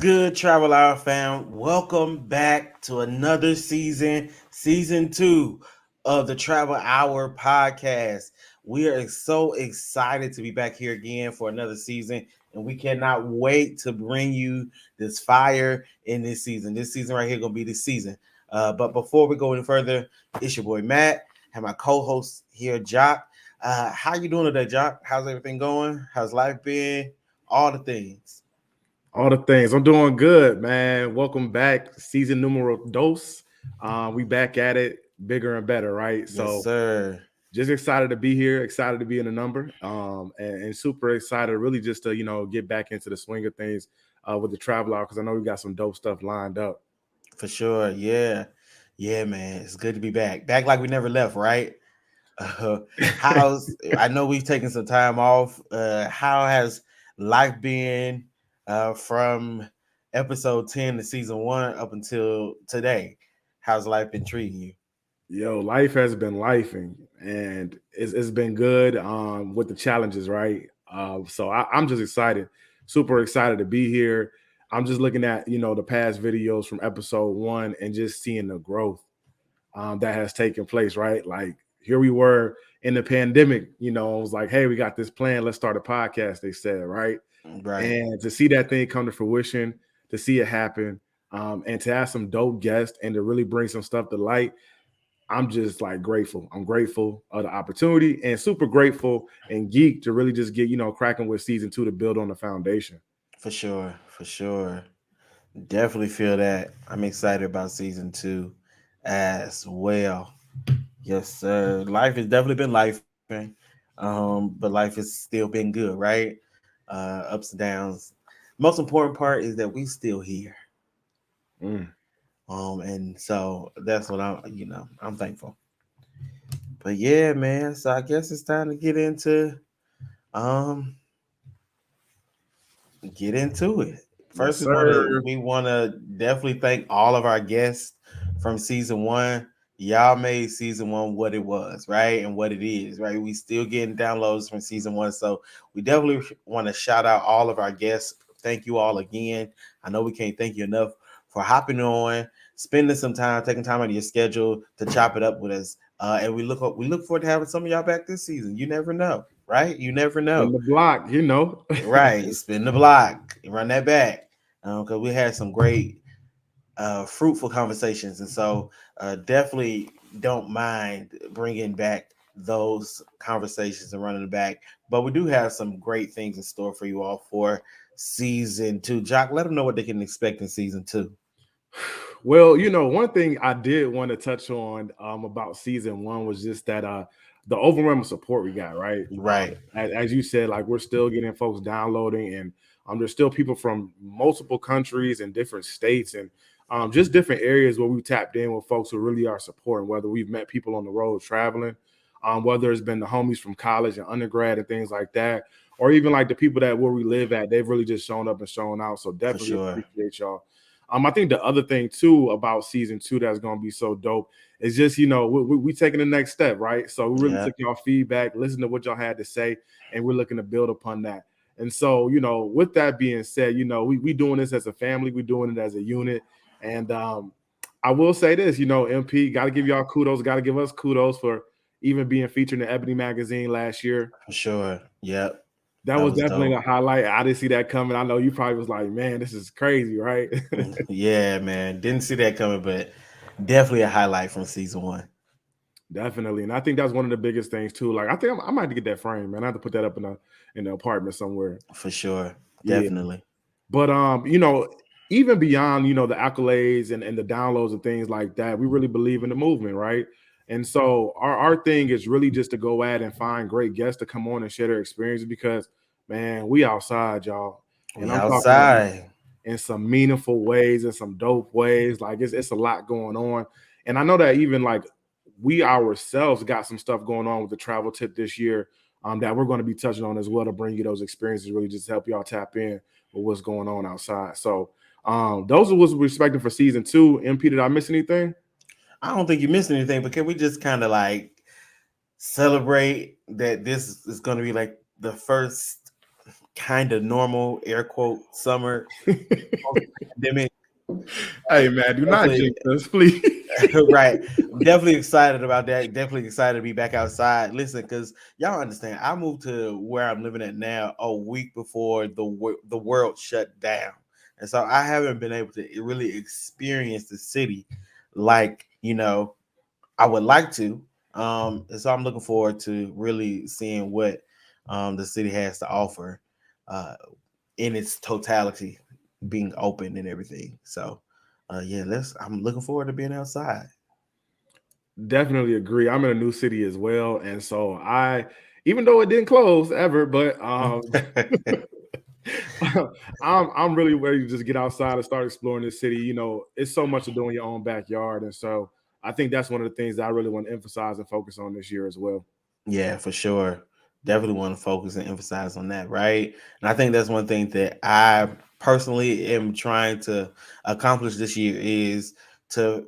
good, Travelhour fam? Welcome back to another season 2 of the Travel Hour podcast. We are so excited to be back here again for another season, and we cannot wait to bring you this fire in this season. This season right here gonna be the season. But before we go any further, it's your boy Matt, and my co-host here, Jock. How you doing today, Jock? How's everything going? How's life been? All the things. All the things. I'm doing good, man. Welcome back. Season numero dos. We back at it bigger and better, right? Yes, So sir. just excited to be here, excited to be in the number. And super excited really just to, get back into the swing of things with the travel out because I know we got some dope stuff lined up. For sure. Yeah. Yeah, man. It's good to be back. Back like we never left, right? How's I know we've taken some time off. How has life been from episode 10 to season 1 up until today? How's life been treating you? Yo, life has been lifing and it's been good with the challenges, right? I'm just excited, super excited to be here. I'm just looking at, the past videos from episode 1 and just seeing the growth that has taken place, right? Like here we were in the pandemic, it was like, hey, we got this plan, let's start a podcast, they said, right? Right. And to see that thing come to fruition, to see it happen, and to have some dope guests and to really bring some stuff to light, I'm just like grateful. I'm grateful of the opportunity and super grateful and geek to really just get, cracking with season 2 to build on the foundation. For sure. For sure. Definitely feel that. I'm excited about season 2 as well. Yes, sir. Life has definitely been lifing, but life has still been good, right? Ups and downs. Most important part is that we still here, Mm. and so that's what I'm thankful. But yeah, man. So I guess it's time to um get into it. Yes, First, sir. we wanna definitely thank all of our guests from season 1. Y'all made season 1 what it was, right, and what it is, right. We still getting downloads from season 1, so we definitely want to shout out all of our guests. Thank you all again. I know we can't thank you enough for hopping on, spending some time, taking time out of your schedule to chop it up with us. And we look forward to having some of y'all back this season. You never know, right? You never In know. the block. Right, spin the block, run that back, because we had some great, fruitful conversations, and so definitely don't mind bringing back those conversations and running it back. But we do have some great things in store for you all for season 2. Jock, let them know what they can expect in season 2. Well, one thing I did want to touch on about season 1 was just that the overwhelming support we got, right? Right, As you said, like we're still getting folks downloading, and there's still people from multiple countries and different states and just different areas where we tapped in with folks who really are supporting, whether we've met people on the road traveling, whether it's been the homies from college and undergrad and things like that, or even like the people that where we live at, they've really just shown up and shown out. So for definitely sure. appreciate y'all. I think the other thing too about season 2 that's going to be so dope is just we taking the next step, right? So we really Yeah, took y'all feedback, listen to what y'all had to say, and we're looking to build upon that. And so with that being said, we doing this as a family, we doing it as a unit, and I will say this, MP got to give y'all kudos, got to give us kudos for even being featured in Ebony magazine last year. for sure. Yep, That that was was definitely a dope. highlight. I didn't see that coming. I know you probably was like, man, this is crazy, right? Yeah, man, didn't see that coming, but definitely a highlight from season 1. Definitely, and I think that's one of the biggest things too. Like, I think I might have to get that frame, man. I have to put that up in the apartment somewhere. For sure, Yeah, definitely. but even beyond the accolades and the downloads and things like that, we really believe in the movement, right? And so our thing is really just to go at and find great guests to come on and share their experiences because, man, we outside, y'all, and We I'm talking about outside. in some meaningful ways and some dope ways. Like it's a lot going on. And I know that even like we ourselves got some stuff going on with the travel tip this year that we're going to be touching on as well to bring you those experiences, really just help y'all tap in with what's going on outside. So those are what we're expecting for season 2. MP, did I miss anything? I don't think you missed anything, but can we just kind of like celebrate that this is going to be like the first kind of normal air quote summer post pandemic. Hey man, do not Definitely, jinx us, please. right. I'm definitely excited about that. Definitely excited to be back outside. Listen, because y'all understand, I moved to where I'm living at now a week before the world shut down, and so I haven't been able to really experience the city like I would like to. And so I'm looking forward to really seeing what the city has to offer uh, in its totality, being open and everything. So, yeah, let's. I'm looking forward to being outside. Definitely agree. I'm in a new city as well, and so even though it didn't close ever, but I'm really ready to just get outside and start exploring this city. It's so much to do in your own backyard, and so I think that's one of the things that I really want to emphasize and focus on this year as well. Yeah, for sure. Definitely want to focus and emphasize on that, right? And I think that's one thing that I personally am trying to accomplish this year is to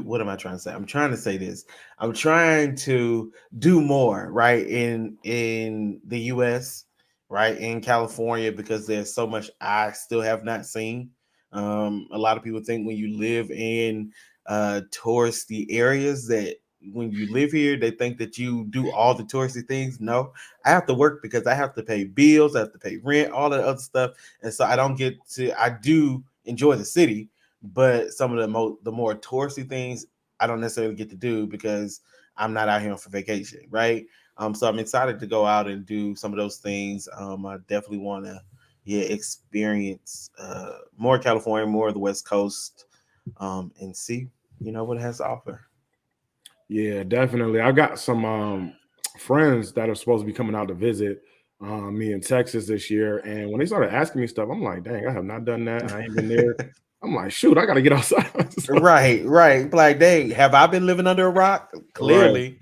what am I trying to say? I'm trying to say this. I'm trying to do more, right? In the US, right? In California, because there's so much I still have not seen. A lot of people think when you live in touristy areas that when you live here, they think that you do all the touristy things. No, I have to work because I have to pay bills, I have to pay rent, all that other stuff. And so I don't get to I do enjoy the city, but some of the more touristy things I don't necessarily get to do because I'm not out here for vacation, right? So I'm excited to go out and do some of those things. I definitely want to, yeah, experience more California, more of the West Coast, and see, what it has to offer. Yeah, definitely. I got some friends that are supposed to be coming out to visit me in Texas this year, and when they started asking me stuff, I'm like, dang, I have not done that. I ain't been there. I'm like, shoot, I got to get outside. So, Right, right. Like, dang, have I been living under a rock? right. Clearly.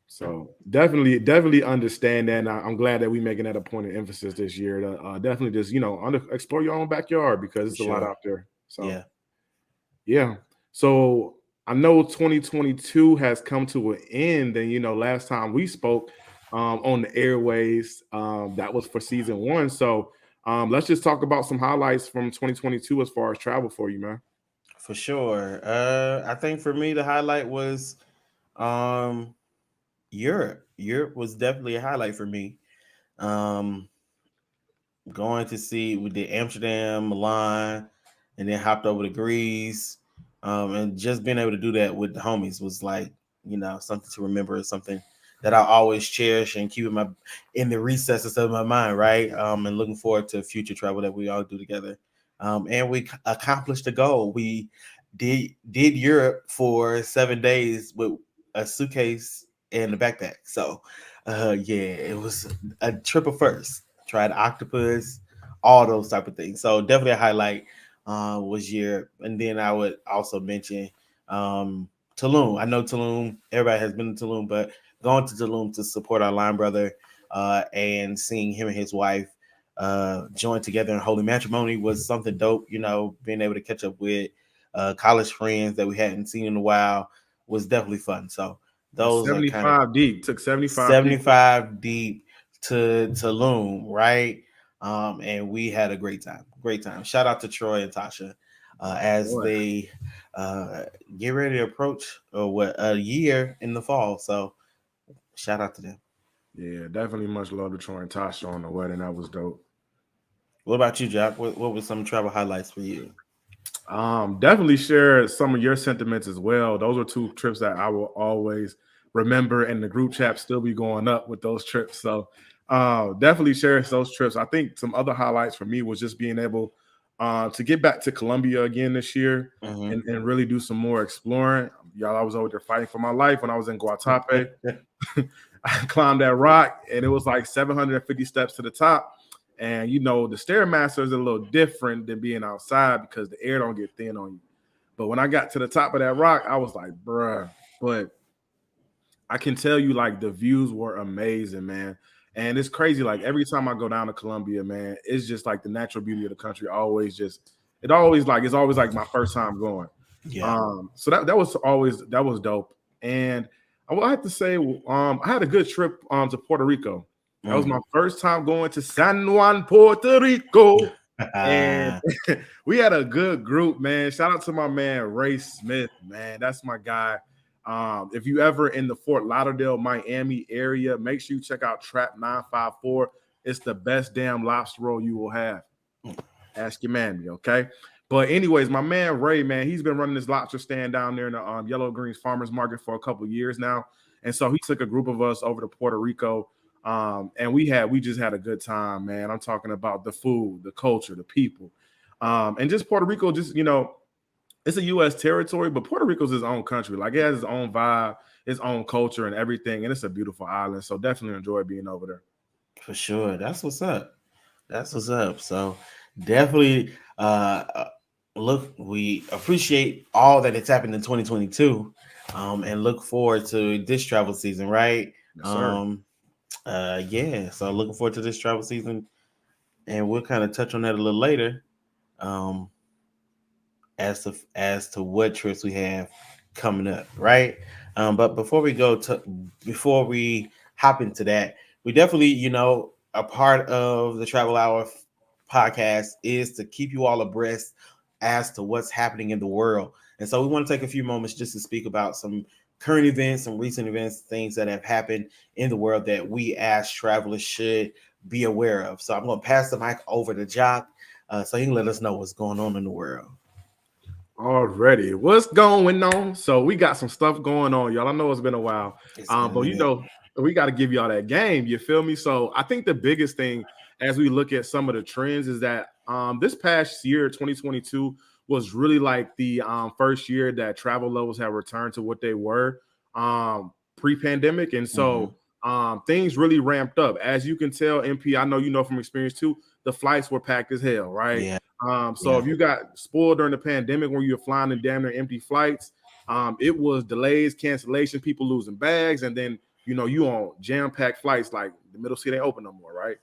So definitely understand that. And I'm glad that we're making that a point of emphasis this year to definitely just explore your own backyard because For it's a lot sure. out there. So Yeah, yeah. So I know 2022 has come to an end, and last time we spoke on the airways, that was for season one. So let's just talk about some highlights from 2022 as far as travel for you, man. for sure. I think for me the highlight was um Europe. Europe was definitely a highlight for me. Um, Going to see we did Amsterdam, Milan, and then hopped over to Greece. And just being able to do that with the homies was like, something to remember, something that I always cherish and keep in the recesses of my mind, right? And looking forward to future travel that we all do together. And we accomplished the goal. We did Europe for 7 days with a suitcase and a backpack. So yeah, it was a trip of first. Tried octopus, all those type of things. So definitely a highlight was Europe. And then I would also mention Tulum. I know Tulum, everybody has been to Tulum, but going to Tulum to support our line brother and seeing him and his wife join together in holy matrimony was something dope. Being able to catch up with college friends that we hadn't seen in a while was definitely fun. So Yeah, those are kind of 75 deep. Took 75 people. 75 deep to Loom, right? And we had a great time. Great time. Shout out to Troy and Tasha as Boy. they uh, get ready to approach a year in the fall. So shout out to them. Yeah, definitely much love to Troy and Tasha on the wedding. That was dope. What about you, Jack? What were some travel highlights for you? Definitely share some of your sentiments as well. Those are two trips that I will always remember, and the group chat still be going up with those trips. So definitely share those trips. I think some other highlights for me was just being able to get back to Colombia again this year Hmm. and really do some more exploring. Y'all, I was over there fighting for my life when I was in Guatape. I climbed that rock, and it was like 750 steps to the top. And the stairmaster is a little different than being outside because the air don't get thin on you. But when I got to the top of that rock, I was like, bruh. But I can tell you, like, the views were amazing, man. And it's crazy. Like, every time I go down to Colombia, man, it's just like the natural beauty of the country. It's always like my first time going. Yeah. So that was dope. And I will have to say, I had a good trip to Puerto Rico. That was my first time going to San Juan, Puerto Rico. And we had a good group, man. Shout out to my man Ray Smith, man. That's my guy. If you ever in the Fort Lauderdale, Miami area, make sure you check out Trap 954. It's the best damn lobster roll you will have. Ask your mammy, okay? But anyways, my man Ray, man, he's been running this lobster stand down there in the Yellow Greens Farmers Market for a couple years now, and so he took a group of us over to Puerto Rico, and we just had a good time, man. I'm talking about the food, the culture, the people, and just Puerto Rico. Just it's a U.S. territory, but Puerto Rico's its own country. Like it has its own vibe, its own culture, and everything, and it's a beautiful island. So definitely enjoy being over there. For sure. That's what's up. That's what's up. So definitely look, we appreciate all that it's happened in 2022. And look forward to this travel season, right? Yes, sir. Yeah. So looking forward to this travel season, and we'll kind of touch on that a little later. Um, as to what trips we have coming up, right? But before we hop into that, we definitely, a part of the Travel Hour podcast is to keep you all abreast as to what's happening in the world. And so we want to take a few moments just to speak about some current events, some recent events, things that have happened in the world that we as travelers should be aware of. So I'm going to pass the mic over to Jock so he can let us know what's going on in the world. Already, what's going on? So we got some stuff going on, y'all. I know it's been a while, It's been a but minute. we got to give y'all that game. You feel me? So I think the biggest thing as we look at some of the trends is that this past year, 2022, was really like the first year that travel levels have returned to what they were pre-pandemic, and so things really ramped up. As you can tell, MP, I know you know from experience too. The flights were packed as hell, right? Yeah. So if you got spoiled during the pandemic when you're flying in damn near empty flights, it was delays, cancellation, people losing bags, and then you on jam-packed flights like the middle seat ain't open no more, right?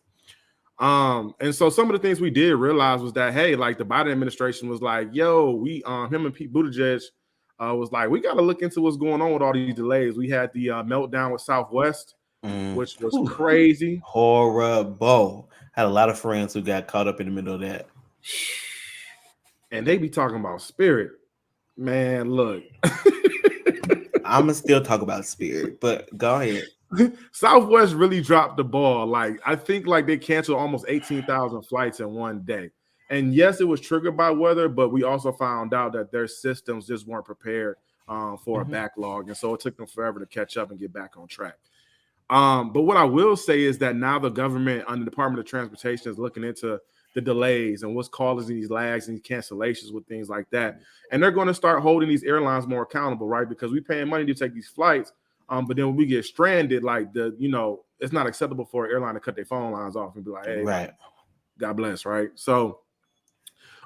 And so some of the things we did realize was that hey, like the Biden administration was like, yo, we him and Pete Buttigieg was like, we got to look into what's going on with all these delays. We had the meltdown with Southwest, which was crazy. Horrible. Had a lot of friends who got caught up in the middle of that. And they be talking about Spirit. Man, look. I'm gonna still talk about Spirit, but go ahead. Southwest really dropped the ball. Like I think like they canceled almost 18,000 flights in one day. And yes, it was triggered by weather, but we also found out that their systems just weren't prepared for a backlog, and so it took them forever to catch up and get back on track. But what I will say is that now the government under the Department of Transportation is looking into the delays and what's causing these lags and these cancellations with things like that. And they're going to start holding these airlines more accountable, right? Because we paying money to take these flights. But then when we get stranded, like it's not acceptable for an airline to cut their phone lines off and be like, hey, Right. God bless, right? So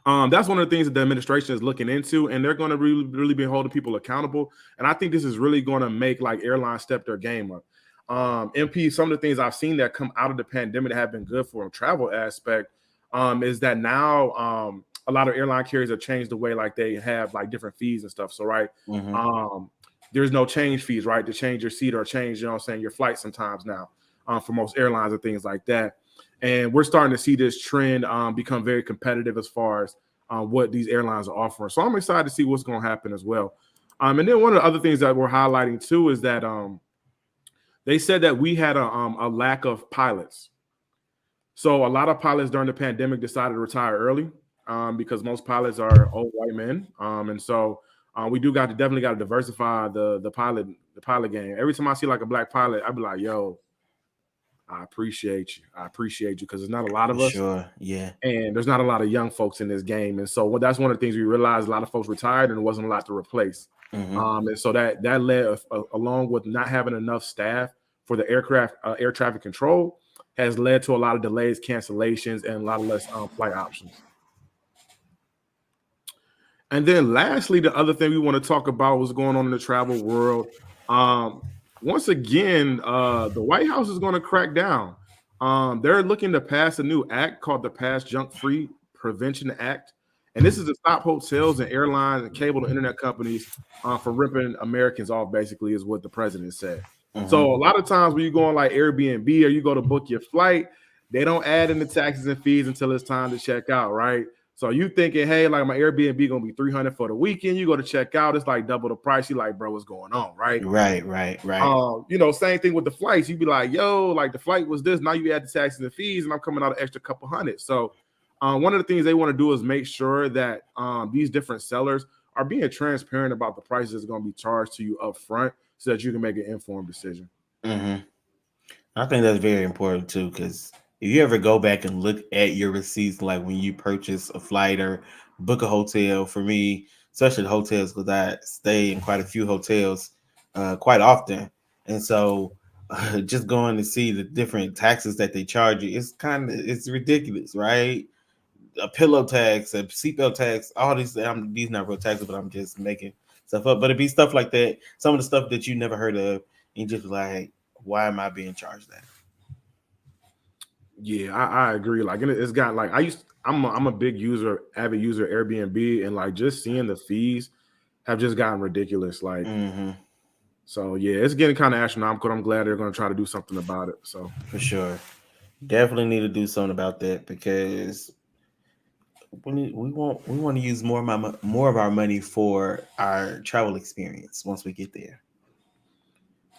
that's one of the things that the administration is looking into, and they're going to really be holding people accountable. And I think this is really going to make like airlines step their game up. MP, some of the things I've seen that come out of the pandemic that have been good for a travel aspect is that now a lot of airline carriers have changed the way like they have like different fees and stuff. So there's no change fees, right, to change your seat or change, your flight sometimes now for most airlines and things like that. And we're starting to see this trend become very competitive as far as what these airlines are offering. So I'm excited to see what's going to happen as well. And then one of the other things that we're highlighting too is that they said that we had a lack of pilots. So a lot of pilots during the pandemic decided to retire early because most pilots are old white men. And so we definitely got to diversify the pilot game. Every time I see like a black pilot, I'd be like, yo, I appreciate you. I appreciate you because there's not a lot For of us. sure. Yeah. And there's not a lot of young folks in this game. And so that's one of the things we realized. A lot of folks retired and there wasn't a lot to replace. And so that led along with not having enough staff for the air traffic control has led to a lot of delays, cancellations, and a lot of less flight options. And then lastly, the other thing we want to talk about what's going on in the travel world. Once again, the White House is going to crack down. They're looking to pass a new act called the Pass Junk Free Prevention Act. And this is to stop hotels and airlines and cable and internet companies from ripping Americans off, basically, is what the president said. So Mm-hmm. a lot of times when you go on like Airbnb or you go to book your flight, they don't add in the taxes and fees until it's time to check out, right? So you thinking, hey, like my Airbnb gonna be 300 for the weekend. You go to check out, it's like double the price. You like, bro, what's going on, right? Right, right, right. Same thing with the flights. You'd be like, yo, like the flight was this. Now you add the taxes and fees, and I'm coming out an extra couple hundred. So, one of the things they want to do is make sure that these different sellers are being transparent about the prices that's going to be charged to you up front, so that you can make an informed decision. Mm-hmm. I think that's very important too, because if you ever go back and look at your receipts, like when you purchase a flight or book a hotel, for me, especially the hotels, because I stay in quite a few hotels quite often, and so just going to see the different taxes that they charge you, it's ridiculous, right? A pillow tax, a seatbelt tax, all these. These not real taxes, but I'm just making stuff up. But it'd be stuff like that. Some of the stuff that you never heard of, and you just be like, why am I being charged that? Yeah, I agree. Like it's got like I'm a big user, avid user of Airbnb, and like just seeing the fees have just gotten ridiculous. Like Mm-hmm. so, yeah, it's getting kind of astronomical. I'm glad they're going to try to do something about it. So. For sure. Definitely need to do something about that because we want to use more of our money for our travel experience once we get there.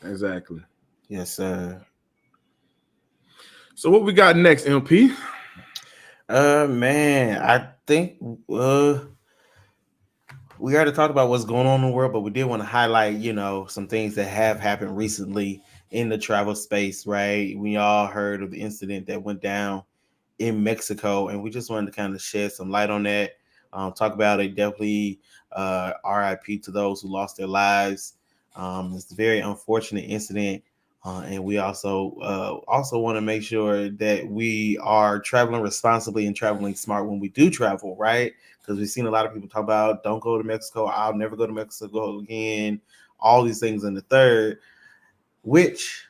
Exactly. Yes, sir. So what we got next, MP? Man, I think uh we already talked about what's going on in the world, but we did want to highlight, some things that have happened recently in the travel space, right? We all heard of the incident that went down in Mexico, and we just wanted to kind of shed some light on that. Talk about it. Definitely, RIP to those who lost their lives. It's a very unfortunate incident, and we also want to make sure that we are traveling responsibly and traveling smart when we do travel, right? Because we've seen a lot of people talk about don't go to Mexico. I'll never go to Mexico again. All these things in the third, which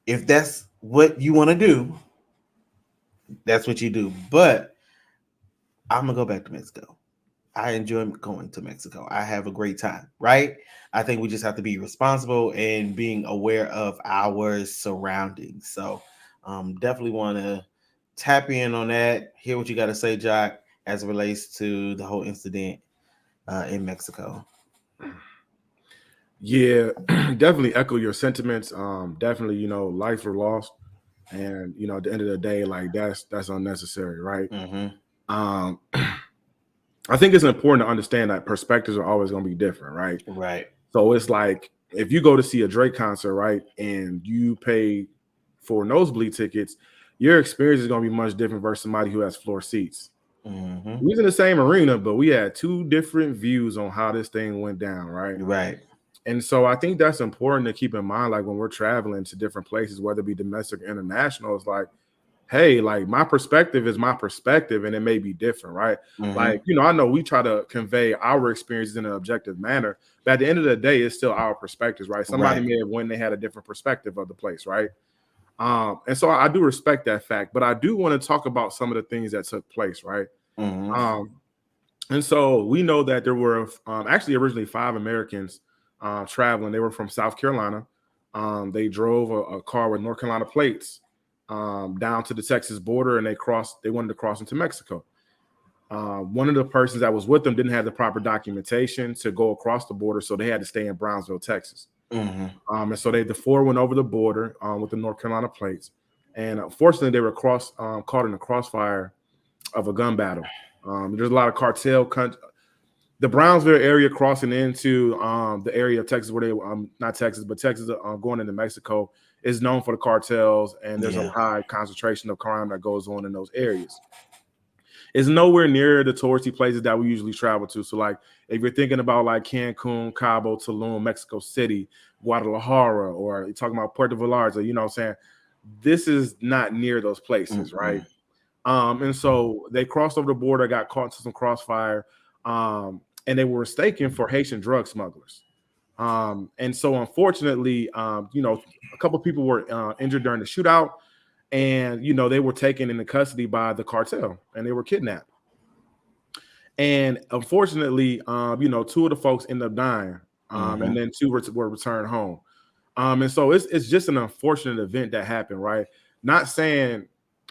if that's what you want to do, that's what you do. But I'm gonna go back to Mexico. I enjoy going to Mexico. I have a great time, right? I think we just have to be responsible and being aware of our surroundings. So, definitely want to tap in on that. Hear what you got to say, Jock, as it relates to the whole incident in Mexico. Yeah, definitely echo your sentiments. Definitely, lives were lost, and at the end of the day, like that's unnecessary, right? Mm-hmm. Um, I think it's important to understand that perspectives are always going to be different, right? Right. So it's like if you go to see a Drake concert, right, and you pay for nosebleed tickets, your experience is going to be much different versus somebody who has floor seats. Mm-hmm. We was in the same arena, but we had two different views on how this thing went down, right? Right. And so I think that's important to keep in mind, like when we're traveling to different places, whether it be domestic or international, it's like, hey, like my perspective is my perspective and it may be different, right? Mm-hmm. Like, I know we try to convey our experiences in an objective manner, but at the end of the day, it's still our perspectives, right? Somebody Right. may have when they had a different perspective of the place, right? And so I do respect that fact, but I do want to talk about some of the things that took place, right? Mm-hmm. Um, and so we know that there were actually originally 5 Americans traveling. They were from South Carolina. They drove a car with North Carolina plates down to the Texas border, and They wanted to cross into Mexico. One of the persons that was with them didn't have the proper documentation to go across the border, so they had to stay in Brownsville, Texas. Mm-hmm. And so the four went over the border with the North Carolina plates, and unfortunately, they were caught in the crossfire of a gun battle. There's a lot of the Brownsville area crossing into the area of Texas where they not Texas, but Texas going into Mexico is known for the cartels, and there's a Yeah. high concentration of crime that goes on in those areas. It's nowhere near the touristy places that we usually travel to. So, like, if you're thinking about like Cancun, Cabo, Tulum, Mexico City, Guadalajara, or you're talking about Puerto Vallarta, what I'm saying, this is not near those places, right? Mm-mm. And so they crossed over the border, got caught into some crossfire, and they were mistaken for Haitian drug smugglers. And so unfortunately, a couple of people were injured during the shootout, and they were taken into custody by the cartel and they were kidnapped. And unfortunately, two of the folks ended up dying, and then two were returned home. And so it's just an unfortunate event that happened, right? Not saying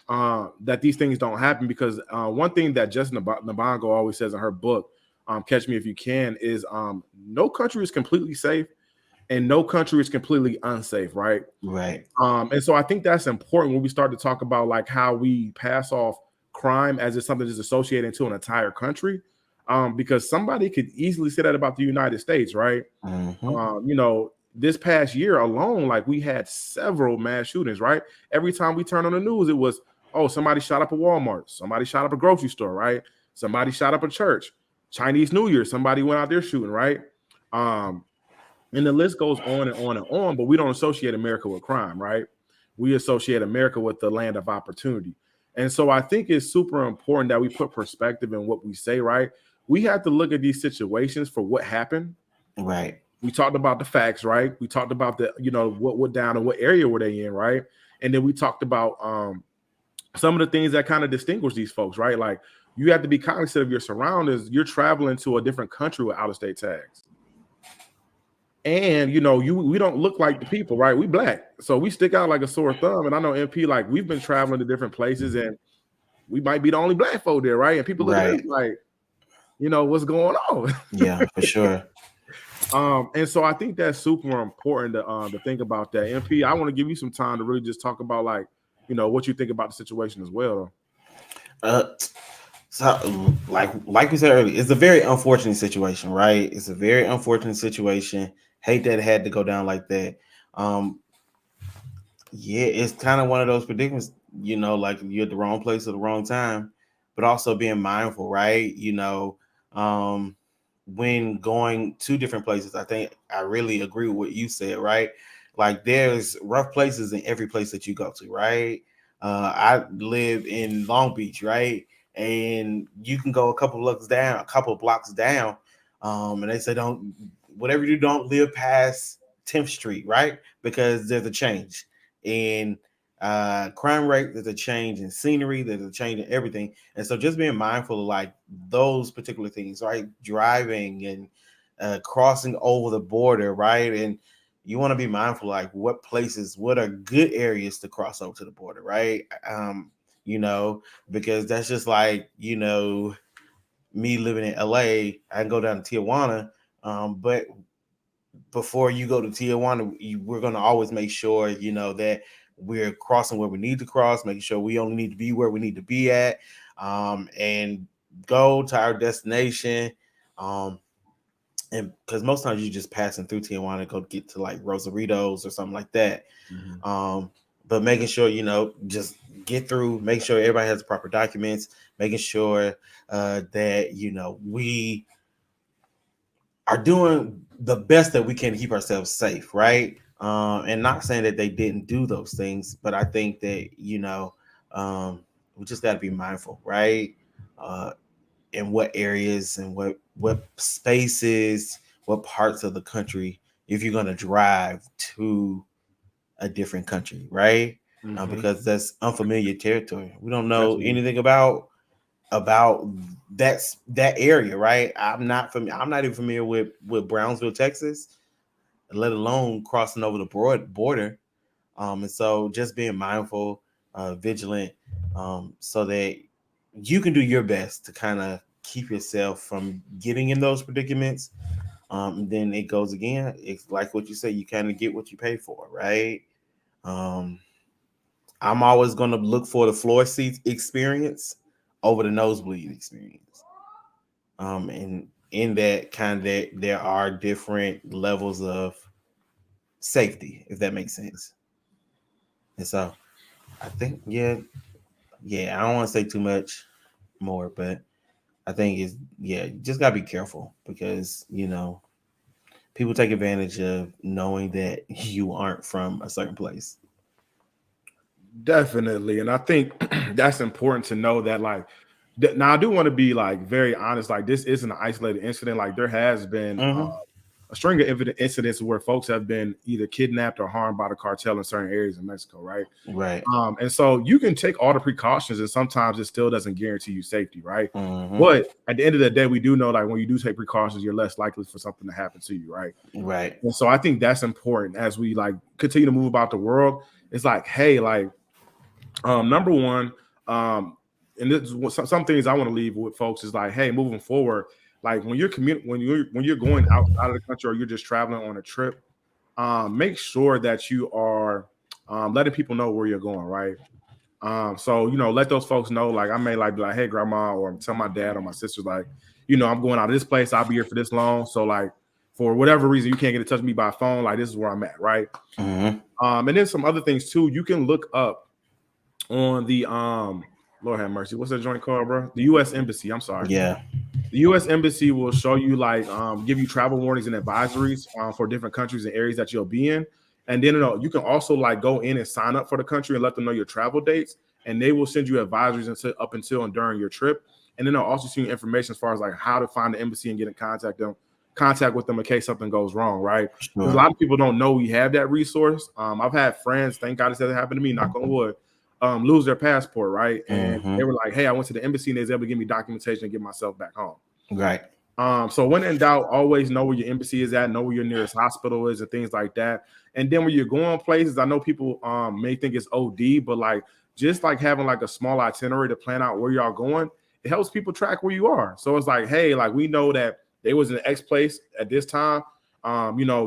that these things don't happen, because one thing that Justin Nabongo always says in her book, Catch Me If You Can, is no country is completely safe and no country is completely unsafe, right? Right. And so I think that's important when we start to talk about like how we pass off crime as if something is associated to an entire country. Because somebody could easily say that about the United States, right? Mm-hmm. This past year alone, like we had several mass shootings, right? Every time we turn on the news, it was, oh, somebody shot up a Walmart, somebody shot up a grocery store, right? Somebody shot up a church. Chinese New Year, somebody went out there shooting, right? Um, and the list goes on and on and on, but we don't associate America with crime, right? We associate America with the land of opportunity. And so I think it's super important that we put perspective in what we say, right? We have to look at these situations for what happened. Right. We talked about the facts, right? We talked about the, what went down and what area were they in, right? And then we talked about some of the things that kind of distinguish these folks, right? Like you have to be cognizant of your surroundings. You're traveling to a different country with out of state tags. And we don't look like the people, right? We black, so we stick out like a sore thumb. And I know MP, like we've been traveling to different places, and we might be the only black folk there, right? And people look at us Right. like, what's going on? Yeah, for sure. And so I think that's super important to think about that. MP, I want to give you some time to really just talk about like, what you think about the situation as well. Uh, so like we said earlier, it's a very unfortunate situation, right? It's a very unfortunate situation. Hate that it had to go down like that. Um, yeah, it's kind of one of those predicaments, like you're at the wrong place at the wrong time, but also being mindful, right? Um, when going to different places, I think I really agree with what you said, right? Like there's rough places in every place that you go to, right? I live in Long Beach, right? And you can go a couple of blocks down, and they say don't, whatever you do, don't live past 10th Street, right? Because there's a change in crime rate, there's a change in scenery, there's a change in everything. And so just being mindful of like those particular things, right? Driving and crossing over the border, right? And you want to be mindful like what are good areas to cross over to the border, right? You know, because that's just like, me living in LA, I can go down to Tijuana, but before you go to Tijuana, we're going to always make sure, that we're crossing where we need to cross, making sure we only need to be where we need to be at, and go to our destination. Um, and because most times you just passing through Tijuana, go get to like Rosaritos or something like that. Mhm. Um, but making sure, just get through, make sure everybody has the proper documents, making sure that, we are doing the best that we can to keep ourselves safe, right? And not saying that they didn't do those things, but I think that we just got to be mindful, right? Uh, in what areas and what spaces, what parts of the country, if you're going to drive to a different country, right? Mhm. Because that's unfamiliar territory. We don't know Definitely. anything about that area, right? I'm not even familiar with Brownsville, Texas, let alone crossing over the border. And so just being mindful, vigilant, so that you can do your best to kind of keep yourself from getting in those predicaments. Then it goes again. It's like what you say. You kind of get what you pay for, right? Um, I'm always going to look for the floor seat experience over the nosebleed experience. And in that kind of there are different levels of safety, if that makes sense. And so I think, yeah, I don't want to say too much more, but I think it's, yeah, you just gotta be careful because people take advantage of knowing that you aren't from a certain place. Definitely. And I think that's important to know that, like, now I do want to be like very honest. Like, this isn't an isolated incident. Like, there has been Mm-hmm. a string of incidents where folks have been either kidnapped or harmed by the cartel in certain areas of Mexico, right? Right. And so you can take all the precautions, and sometimes it still doesn't guarantee you safety, right? Mm-hmm. But at the end of the day, we do know like when you do take precautions, you're less likely for something to happen to you, right? Right. And so I think that's important as we like continue to move about the world. It's like, hey, like number one, and this is some things I want to leave with folks is like, hey, moving forward, like when you're going outside of the country or you're just traveling on a trip, make sure that you are letting people know where you're going, right? So let those folks know. Like I may like be like, hey, grandma, or tell my dad or my sisters, like, I'm going out of this place. I'll be here for this long. So like, for whatever reason, you can't get in touch with me by phone. Like this is where I'm at, right? Mm-hmm. And then some other things too. You can look up on the Lord have mercy. What's that joint called, bro? The U.S. Embassy. I'm sorry. Yeah. The U.S. Embassy will show you like give you travel warnings and advisories for different countries and areas that you'll be in. And then you can also like go in and sign up for the country and let them know your travel dates, and they will send you advisories up until and during your trip. And then they'll also send you information as far as like how to find the embassy and get in contact with them in case something goes wrong, right? Because a Sure. lot of people don't know we have that resource. I've had friends, thank God it hasn't happened to me, knock on wood, lose their passport, right? And Mm-hmm. they were like, hey, I went to the embassy and they was able to give me documentation and get myself back home. Right. So when in doubt, always know where your embassy is at, know where your nearest hospital is and things like that. And then when you're going places, I know people may think it's OD, but like just like having like a small itinerary to plan out where y'all going, it helps people track where you are. So it's like, hey, like we know that they was in X place at this time.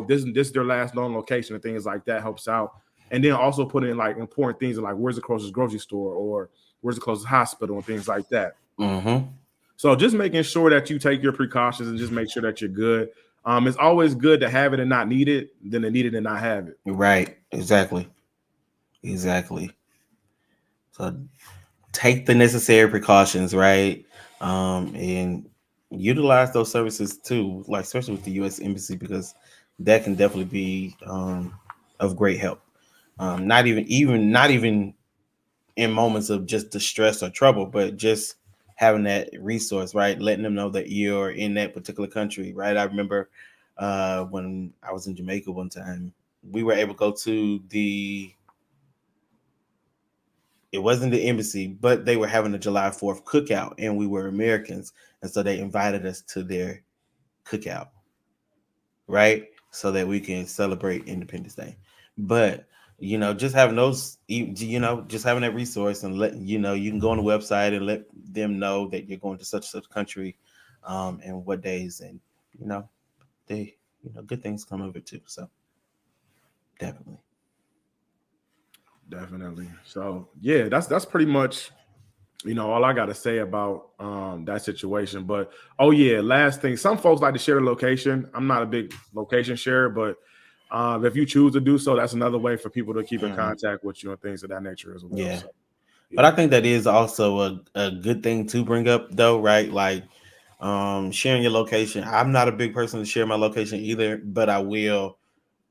This is their last known location and things like that helps out. And then also put in like important things like where's the closest grocery store or where's the closest hospital and things like that. Mm-hmm. So just making sure that you take your precautions and just make sure that you're good. It's always good to have it and not need it than to need it and not have it. Right. Exactly. Exactly. So take the necessary precautions, right? And utilize those services too, like especially with the U.S. Embassy, because that can definitely be of great help. Not even in moments of just distress or trouble, but just having that resource, right? Letting them know that you're in that particular country, right? I remember when I was in Jamaica one time, we were able to go to it wasn't the embassy, but they were having a July 4th cookout and we were Americans. And so they invited us to their cookout, right? So that we can celebrate Independence Day. But just having just having that resource and you can go on the website and let them know that you're going to such and such country, and what days, and you know, they, good things come of it too. So definitely. Definitely. So yeah, that's pretty much all I got to say about that situation. But oh yeah, last thing, some folks like to share the location. I'm not a big location sharer, but if you choose to do so, that's another way for people to keep in Mhm. contact with you and things of that nature as well. Yeah. So But yeah, I think that is also a good thing to bring up though, right? Like sharing your location. I'm not a big person to share my location either, but I will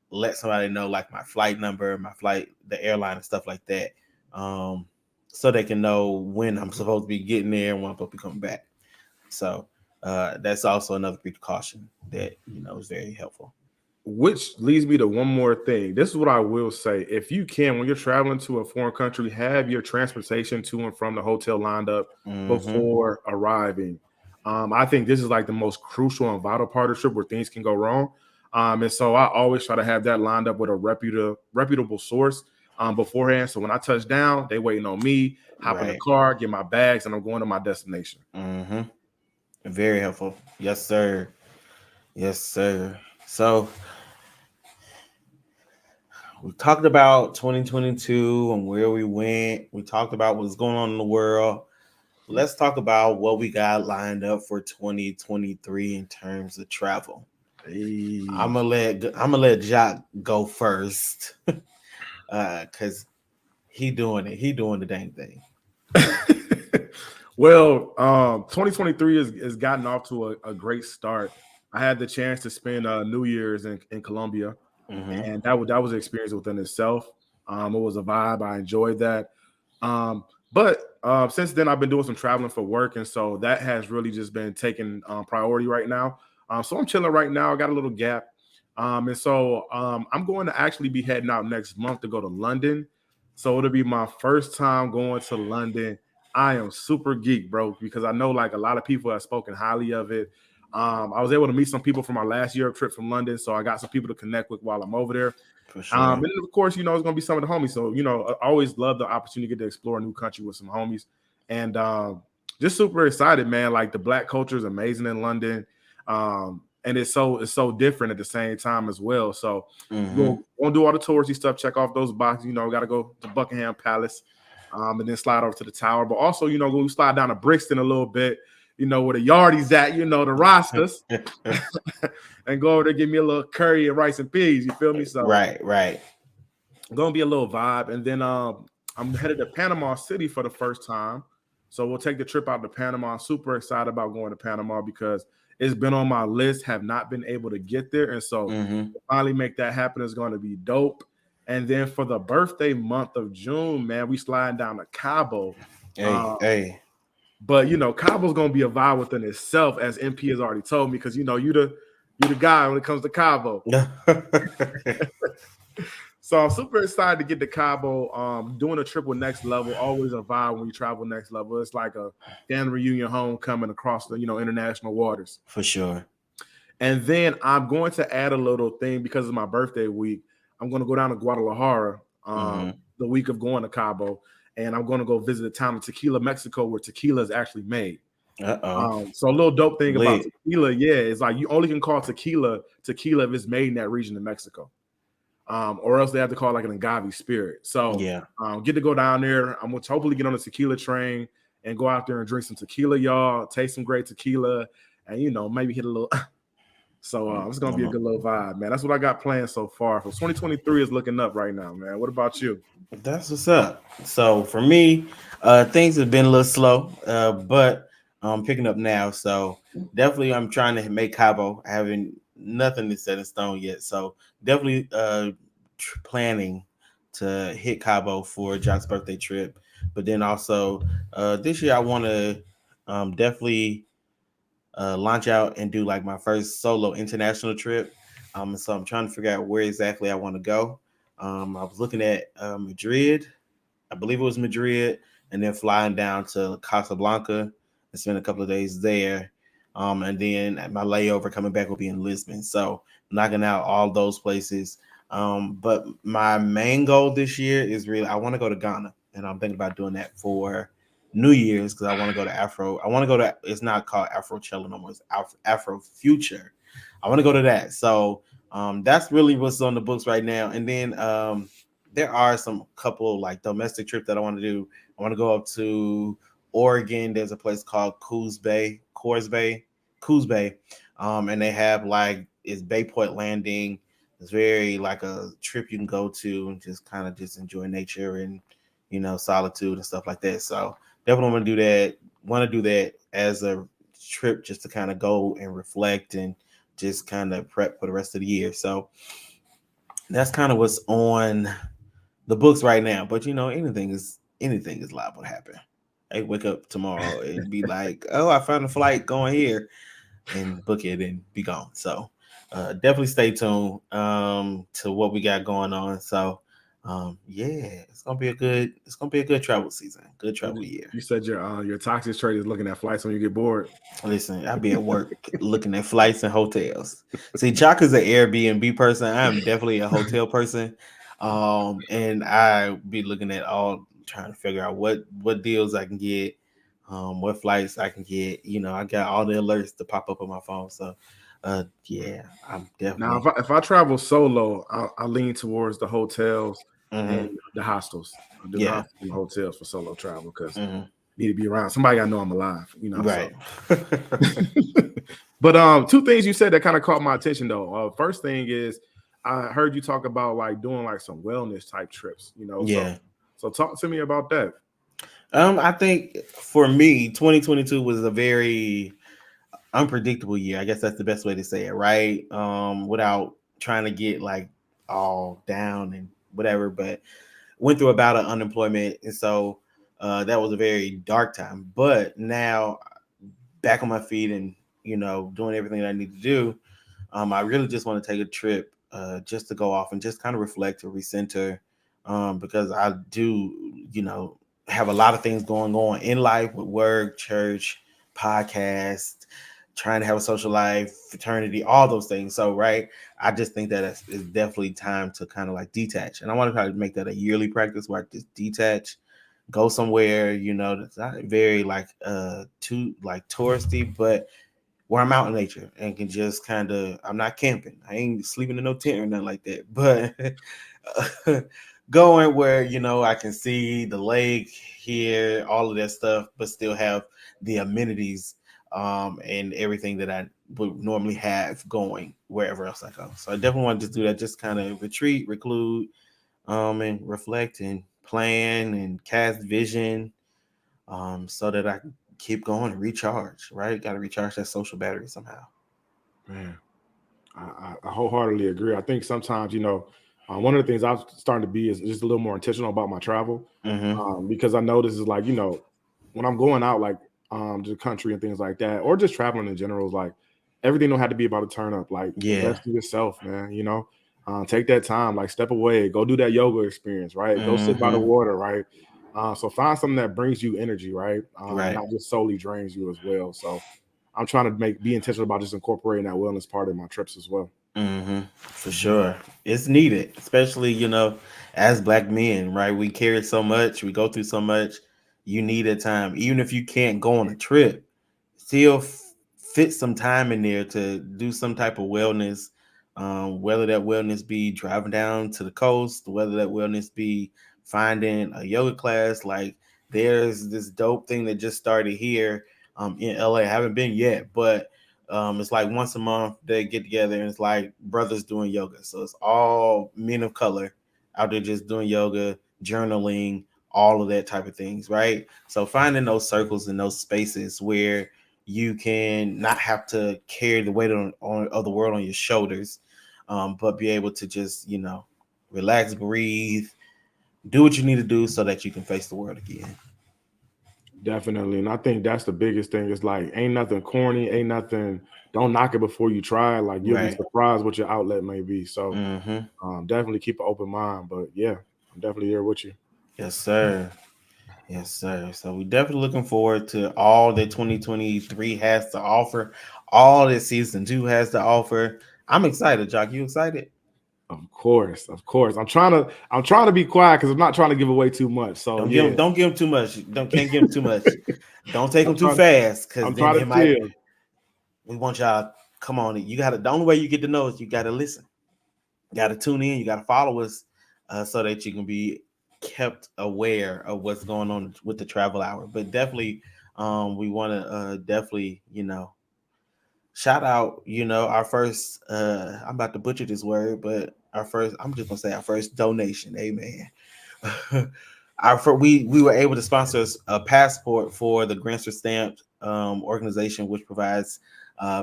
let somebody know like my flight number, my flight, the airline and stuff like that. Um, so they can know when I'm supposed to be getting there and when I'm supposed to be coming back. So that's also another precaution that is very helpful. which leads me to one more thing. This is what I will say. If you can, when you're traveling to a foreign country, have your transportation to and from the hotel lined up Mm-hmm. before arriving. I think this is like the most crucial and vital part of the trip where things can go wrong. And so I always try to have that lined up with a reputable source beforehand. So when I touch down, they waiting on me, hop in the Right. car, get my bags, and I'm going to my destination. Mm-hmm. Very helpful. Yes, sir. Yes, sir. So we talked about 2022 and where we went. We talked about what's going on in the world. Let's talk about what we got lined up for 2023 in terms of travel. Hey. I'm gonna let Jacques go first, because he doing it. He doing the dang thing. Well, 2023 has gotten off to a great start. I had the chance to spend New Year's in Colombia, Mm-hmm. and that was an experience within itself. It was a vibe. I enjoyed that. But since then, I've been doing some traveling for work, and so that has really just been taking priority right now. So I'm chilling right now. I got a little gap. I'm going to actually be heading out next month to go to London. So it'll be my first time going to London. I am super geek, bro, because I know like a lot of people have spoken highly of it. I was able to meet some people from my last Europe trip from London, so I got some people to connect with while I'm over there. For sure. And of course, it's going to be some of the homies. So, I always love the opportunity to get to explore a new country with some homies. And just super excited, man. Like the black culture is amazing in London. And it's so different at the same time as well. So Mm-hmm. we'll do all the touristy stuff, check off those boxes. Got to go to Buckingham Palace, and then slide over to the Tower. But also, go slide down to Brixton a little bit. Where the Yardies at. The Rastas, and go over there, give me a little curry and rice and peas. You feel me? So Right. gonna be a little vibe, and then I'm headed to Panama City for the first time. So we'll take the trip out to Panama. I'm super excited about going to Panama because it's been on my list, have not been able to get there. And so Mm-hmm. to finally make that happen is going to be dope. And then for the birthday month of June, man, we sliding down to Cabo. Hey. But Cabo's gonna be a vibe within itself, as MP has already told me, because you the guy when it comes to Cabo. So I'm super excited to get to Cabo. Doing a trip with Next Level, always a vibe when you travel Next Level. It's like a family reunion homecoming across the international waters. For sure. And then I'm going to add a little thing because it's my birthday week. I'm going to go down to Guadalajara Mm-hmm. the week of going to Cabo, and I'm going to go visit the town of Tequila, Mexico, where tequila is actually made. Uh-oh. So a little dope thing about Lit. tequila, is like you only can call tequila if it's made in that region of Mexico. Or else they have to call it like an agave spirit. So Yeah. get to go down there. I'm going to hopefully get on the tequila train and go out there and drink some tequila, y'all. Taste some great tequila, and maybe hit a little. So it's going to be a good little vibe, man. That's what I got planned so far. So 2023 is looking up right now, man. What about you? That's what's up. So for me, things have been a little slow, but I'm picking up now. So definitely, I'm trying to make Cabo. I haven't nothing is set in stone yet. So definitely planning to hit Cabo for Jock's birthday trip. But then also this year, I want to definitely launch out and do like my first solo international trip. So I'm trying to figure out where exactly I want to go. I was looking at Madrid. I believe it was Madrid, and then flying down to Casablanca and spend a couple of days there. And then my layover coming back will be in Lisbon. So knocking out all those places. But my main goal this year is really I want to go to Ghana, and I'm thinking about doing that for New Year's because I want to go to Afro. I want to go to. It's not called Afro Cello no more. It's Afro Future. I want to go to that. So that's really what's on the books right now. And then there are some couple like domestic trips that I want to do. I want to go up to Oregon. There's a place called Coos Bay, and they have like it's Bayport Landing. It's very like a trip you can go to and just kind of just enjoy nature and solitude and stuff like that. So definitely want to do that. Want to do that as a trip just to kind of go and reflect and just kind of prep for the rest of the year. So that's kind of what's on the books right now. But anything is liable to happen. I wake up tomorrow and be like, oh, I found a flight going here and book it and be gone. So definitely stay tuned to what we got going on. So yeah, it's gonna be a good travel season, good travel year. You said your toxic trade is looking at flights when you get bored. Listen, I'll be at work looking at flights and hotels. See, Jock is an Airbnb person. I'm definitely a hotel person. And I be looking at all trying to figure out what deals I can get, what flights I can get. I got all the alerts to pop up on my phone. So yeah, I'm Now, definitely if I travel solo, I lean towards the hotels and hmm the hostels. I do the yeah. hostels and hotels for solo travel because hmm need to be around somebody. I know I'm alive. So, Right. but two things you said that kind of caught my attention though. First thing is I heard you talk about like doing like some wellness type trips. So Yeah. so talk to me about that. I think for me, 2022 was a very unpredictable year. I guess that's the best way to say it, right? Without trying to get like all down and whatever, but went through about an unemployment, and so that was a very dark time. But now back on my feet and doing everything that I need to do. I really just want to take a trip just to go off and just kind of reflect or recenter, because I do, have a lot of things going on in life with work, church, podcast, trying to have a social life, fraternity, all those things. So, right, I just think that it's definitely time to kind of like detach. And I want to try to make that a yearly practice where I just detach, go somewhere, that's not very like too like touristy, but where I'm out in nature and can just kind of, I'm not camping. I ain't sleeping in no tent or nothing like that. But going where, I can see the lake, hear all of that stuff, but still have the amenities and everything that I would normally have going wherever else I go. So I definitely want to just do that, just kind of retreat, reclude, and reflect and plan and cast vision, so that I can keep going and recharge, right? Got to recharge that social battery somehow. Man, I wholeheartedly agree. I think sometimes, one of the things I'm starting to be is just a little more intentional about my travel, Mm-hmm. because I know this is like, when I'm going out, like to the country and things like that, or just traveling in general, is like everything don't have to be about a turn up. Like Yeah. invest in yourself, man. Take that time, like step away, go do that yoga experience, right? Go sit by the Mm-hmm. water, right? So find something that brings you energy, right? Right. Not just solely drains you as well. So I'm trying to be intentional about just incorporating that wellness part of my trips as well. Mm-hmm. For Mhm. sure. It's needed, especially, as black men, right? We carry so much, we go through so much. You need a time, even if you can't go on a trip, still fit some time in there to do some type of wellness. Whether that wellness be driving down to the coast, whether that wellness be finding a yoga class. Like there's this dope thing that just started here in LA. I haven't been yet, but it's like once a month they get together and it's like brothers doing yoga. So it's all men of color out there just doing yoga, journaling, all of that type of things, right? So finding those circles and those spaces where you can not have to carry the weight of the world on your shoulders, but be able to just, relax, breathe, do what you need to do so that you can face the world again. Definitely. And I think that's the biggest thing. It's like, ain't nothing corny, ain't nothing, don't knock it before you try. Like, you'll be Right. surprised what your outlet may be. So, Mm-hmm. definitely keep an open mind. But yeah, I'm definitely here with you. Yes, sir. Yes, sir. So we definitely looking forward to all that 2023 has to offer, all that season two has to offer. I'm excited, Jock. You excited? Of course, of course. I'm trying to be quiet because I'm not trying to give away too much. So yeah, Don't give him too much. Don't Can't give him too much. Don't take I'm him too trying fast, because I'm then trying it to might. chill. We want y'all. Come on, you got to. The only way you get to know is you got to listen. You got to tune in. You got to follow us, so that you can be kept aware of what's going on with the travel hour. But definitely, we want to definitely, shout out, our first. I'm about to butcher this word, but our first. I'm just gonna say our first donation. Amen. We were able to sponsor a passport for the Grants for Stamped organization, which provides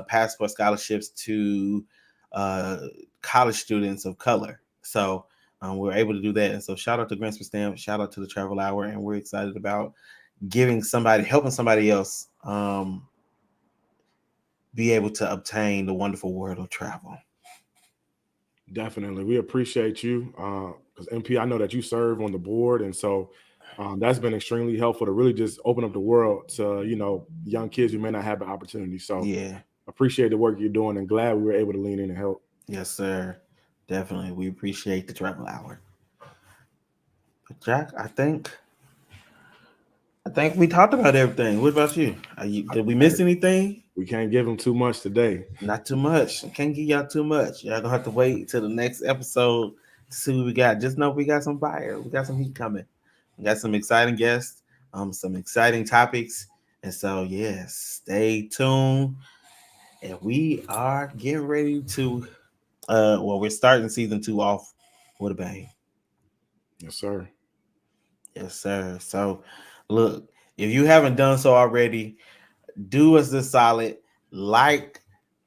passport scholarships to uh, college students of color. So we were able to do that, and so shout out to Grants for Stamp, shout out to the Travel Hour, and we're excited about helping somebody else be able to obtain the wonderful world of travel. Definitely, we appreciate you because MP, I know that you serve on the board, and so that's been extremely helpful to really just open up the world to young kids who may not have the opportunity. So Yeah, appreciate the work you're doing, and glad we were able to lean in and help. yes, sir. Definitely, we appreciate the Travel Hour. But Jack, I think we talked about everything. What about you? Did we Hey, miss anything? we can't give them too much today. Not too much. I can't give y'all too much. Y'all gonna have to wait till the next episode to see what we got. Just know we got some fire. We got some heat coming. We got some exciting guests, some exciting topics. And so yes, stay tuned. And we are getting ready to we're starting season two off with a bang. Yes, sir. Yes, sir. So look, if you haven't done so already, do us this solid, like,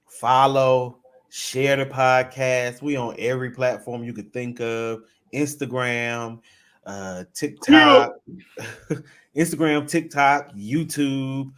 follow, share the podcast. We on every platform you could think of: Instagram, Yeah. TikTok, Instagram, TikTok, YouTube,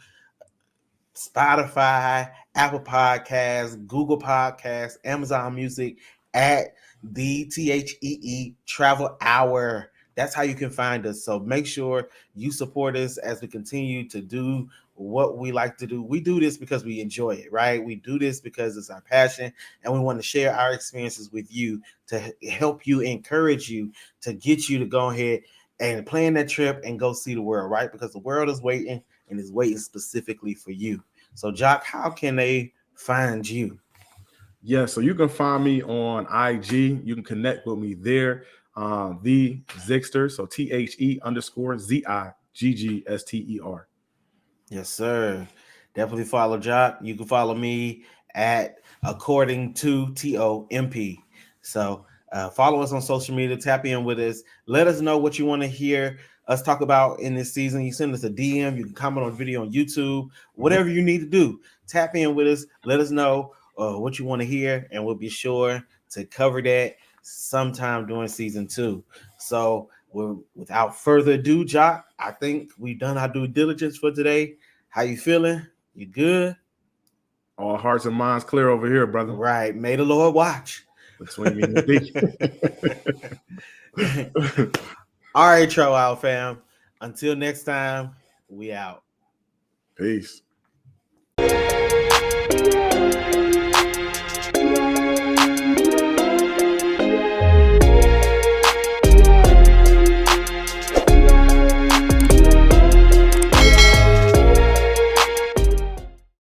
Spotify, Apple Podcasts, Google Podcasts, Amazon Music, at the THEE Travel Hour. That's how you can find us. So make sure you support us as we continue to do what we like to do. We do this because we enjoy it, right? We do this because it's our passion, and we want to share our experiences with you to help you, encourage you, to get you to go ahead and plan that trip and go see the world, right? Because the world is waiting and is waiting specifically for you. So, Jock, how can they find you? Yeah, so you can find me on IG. You can connect with me there. The Zigster, so THE_ZIGGSTER. Yes, sir. Definitely follow Jock. You can follow me at according to TOMP. So follow us on social media, tap in with us. Let us know what you want to hear us talk about in this season. You send us a DM, you can comment on video on YouTube, whatever you need to do. Tap in with us. Let us know what you want to hear, and we'll be sure to cover that sometime during season 2. So without further ado, Jock, I think we've done our due diligence for today. How you feeling? You good? All hearts and minds clear over here, brother. Right. May the Lord watch. Between me and thee. All right, Travelhourljm fam. Until next time, we out. Peace.